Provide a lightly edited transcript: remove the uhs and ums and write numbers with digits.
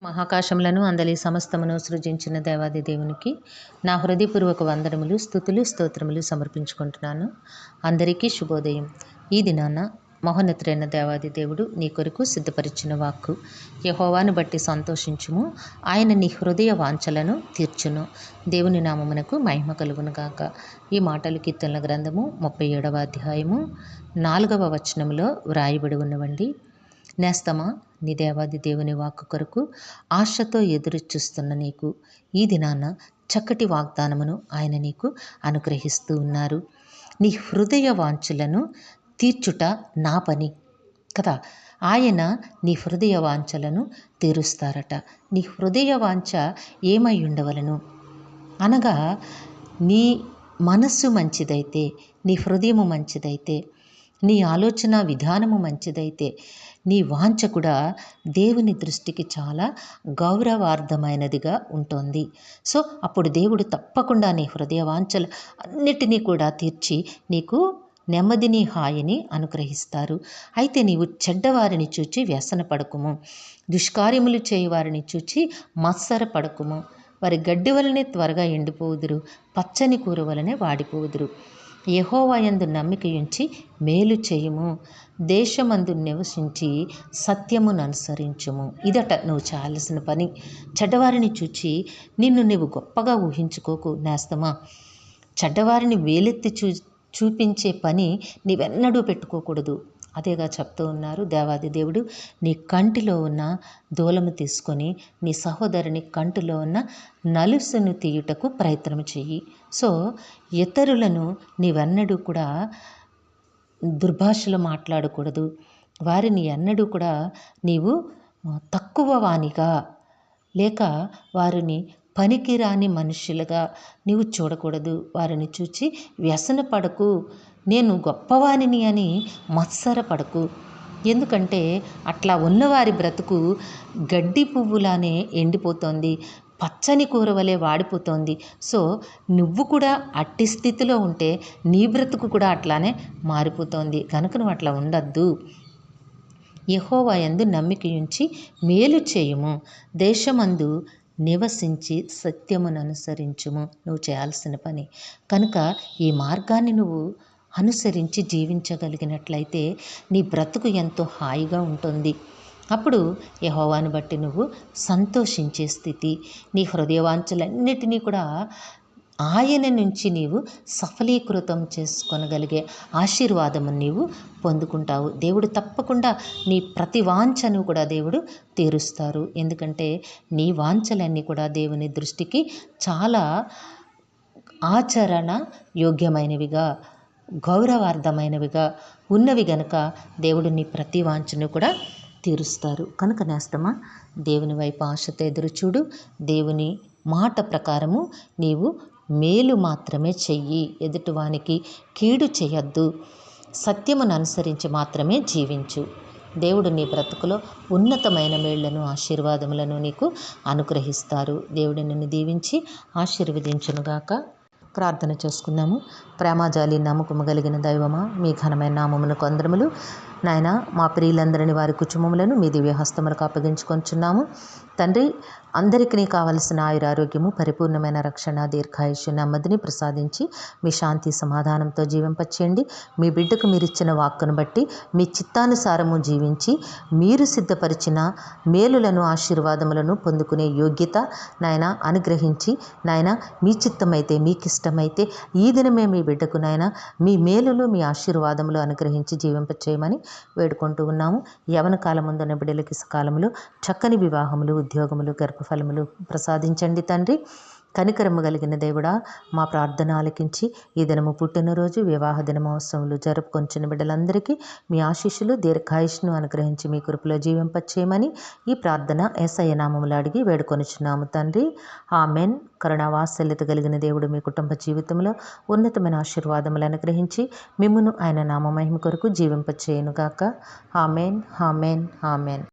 మహాకాశములను అందలి సమస్తమును సృజించిన దేవాది దేవునికి నా హృదయపూర్వక వందనములు, స్తుతులు, స్తోత్రములు సమర్పించుకుంటున్నాను. అందరికీ శుభోదయం. ఈ దినాన మహోన్నతుడైన దేవాది దేవుడు నీ కొరకు సిద్ధపరిచిన వాక్కు. యెహోవాను బట్టి సంతోషించుము, ఆయన నీ హృదయ వాంఛలను తీర్చును. దేవుని నామమునకు మహిమ కలుగునుగాక. ఈ మాటలు కీర్తనల గ్రంథము 37వ అధ్యాయము 4వ వచనములో వ్రాయబడి ఉన్నవండి. నేస్తమా, నీ దేవాది దేవుని వాక్కు కొరకు ఆశతో ఎదురు చూస్తున్న నీకు ఈ దినాన చక్కటి వాగ్దానమును ఆయన నీకు అనుగ్రహిస్తూ ఉన్నారు. నీ హృదయ వాంఛలను తీర్చుట నా పని కదా. ఆయన నీ హృదయ వాంఛలను తీరుస్తారట. నీ హృదయ వాంఛ ఏమై ఉండవలను అనగా, నీ మనస్సు మంచిదైతే, నీ హృదయము మంచిదైతే, నీ ఆలోచన విధానము మంచిదైతే, నీ వాంఛ కూడా దేవుని దృష్టికి చాలా గౌరవార్థమైనదిగా ఉంటుంది. సో అప్పుడు దేవుడు తప్పకుండా నీ హృదయ వాంఛలు అన్నిటినీ కూడా తీర్చి నీకు నెమ్మదిని, హాయిని అనుగ్రహిస్తారు. అయితే నీవు చెడ్డవారిని చూచి వ్యసన పడకుము, దుష్కార్యములు చేయువారిని చూచి మత్సర పడకుము. వారి గడ్డి వలనే త్వరగా ఎండిపోవుదురు, పచ్చని కూర వలనే వాడిపోవుదురు. యెహోవా యందు నమ్మిక ఉంచి మేలు చేయుము, దేశమందు నివసించి సత్యమును అనుసరించుము. ఇదట నువ్వు చేయాల్సిన పని. చెడ్డవారిని చూచి నిన్ను నువ్వు గొప్పగా ఊహించుకోకు నేస్తమా. చెడ్డవారిని వేలెత్తి చూపించే పని నీవెన్నడూ పెట్టుకోకూడదు. అదేగా చెప్తూ ఉన్నారు దేవాది దేవుడు. నీ కంటిలో ఉన్న దూలము తీసుకొని నీ సహోదరుని కంటిలో ఉన్న నలుసును తీయుటకు ప్రయత్నం చెయ్యి. సో ఇతరులను నీవెన్నడూ కూడా దుర్భాషలో మాట్లాడకూడదు. వారిని ఎన్నడూ కూడా నీవు తక్కువ వానిగా లేక వారిని పనికిరాని మనుషులుగా నీవు చూడకూడదు. వారిని చూచి వ్యసన పడకు, నేను గొప్పవానిని అని మత్సర పడకు. ఎందుకంటే అట్లా ఉన్నవారి బ్రతుకు గడ్డి పువ్వులానే ఎండిపోతోంది, పచ్చని కూర వలె వాడిపోతోంది. సో నువ్వు కూడా అట్టి స్థితిలో ఉంటే నీ బ్రతుకు కూడా అట్లానే మారిపోతోంది. కనుక నువ్వు అట్లా ఉండద్దు. యెహోవా యందు నమ్మిక ఉంచి మేలు చేయుము, దేశమందు నివసించి సత్యమును అనుసరించుము. నువ్వు చేయాల్సిన పని కనుక ఈ మార్గాన్ని నువ్వు అనుసరించి జీవించగలిగినట్లయితే నీ బ్రతుకు ఎంతో హాయిగా ఉంటుంది. అప్పుడు యెహోవాను బట్టి నువ్వు సంతోషించే స్థితి, నీ హృదయవాంఛలన్నిటినీ కూడా ఆయన నుంచి నీవు సఫలీకృతం చేసుకొనగలిగే ఆశీర్వాదము నీవు పొందుకుంటావు. దేవుడు తప్పకుండా నీ ప్రతి వాంఛను కూడా దేవుడు తీరుస్తారు. ఎందుకంటే నీ వాంఛలన్నీ కూడా దేవుని దృష్టికి చాలా ఆచరణ యోగ్యమైనవిగా, గౌరవార్థమైనవిగా ఉన్నవి గనుక దేవుడు నీ ప్రతి వాంఛను కూడా తీరుస్తారు. కనుక నేస్తమా, దేవుని వైపు ఆశతో ఎదురు చూడు. దేవుని మాట ప్రకారము నీవు మేలు మాత్రమే చెయ్యి, ఎదుటివానికి కీడు చేయొద్దు. సత్యమును అనుసరించి మాత్రమే జీవించు. దేవుడు నీ బ్రతుకులో ఉన్నతమైన మేళ్లను, ఆశీర్వాదములను నీకు అనుగ్రహిస్తారు. దేవుడు నిన్ను దీవించి ఆశీర్వదించునుగాక. ప్రార్థన చేసుకుందాము. ప్రేమజాలి నమ్మకము కలిగిన దైవమా, మీ ఘనమైన నామమునకు వందనములు. నాయన, మా ప్రియులందరినీ వారి కుటుంబములను మీ దివ్య హస్తములకు అప్పగించుకొంచున్నాము. తండ్రి, అందరికీ కావలసిన ఆయురారోగ్యము, పరిపూర్ణమైన రక్షణ, దీర్ఘాయుష్య, నెమ్మదిని ప్రసాదించి మీ శాంతి సమాధానంతో జీవింపచేయండి. మీ బిడ్డకు మీరిచ్చిన వాక్కును బట్టి మీ చిత్తానుసారము జీవించి మీరు సిద్ధపరిచిన మేలులను, ఆశీర్వాదములను పొందుకునే యోగ్యత నాయన అనుగ్రహించి, నాయన మీ చిత్తమైతే, మీకు ఇష్టమైతే ఈ దినమే మీ బిడ్డకు నాయన మీ మేలులు, మీ ఆశీర్వాదములు అనుగ్రహించి జీవింపచేయమని వేడుకుంటూ ఉన్నాము. యవన కాలం ఉందన్న బిడ్డలకి సకాలంలో చక్కని వివాహములు, ఉద్యోగములు, గర్భఫలములు ప్రసాదించండి తండ్రి. కనికరము కలిగిన దేవుడా, మా ప్రార్థన ఆలకించి ఈ దినము పుట్టినరోజు, వివాహ దినమోత్సవములు జరుపుకొంచిన బిడ్డలందరికీ మీ ఆశీస్సులు, దీర్ఘాయుష్ను అనుగ్రహించి మీ కృపలో జీవింపచేయమని ఈ ప్రార్థన యేసయ్య నామములో అడిగి వేడుకొనుచున్నాము తండ్రి. ఆమెన్. కరుణావాత్సల్యత కలిగిన దేవుడు మీ కుటుంబ జీవితంలో ఉన్నతమైన ఆశీర్వాదములు అనుగ్రహించి మిమ్మును ఆయన నామ మహిమ కొరకు జీవింపచేయునుగాక. Amen, amen, amen.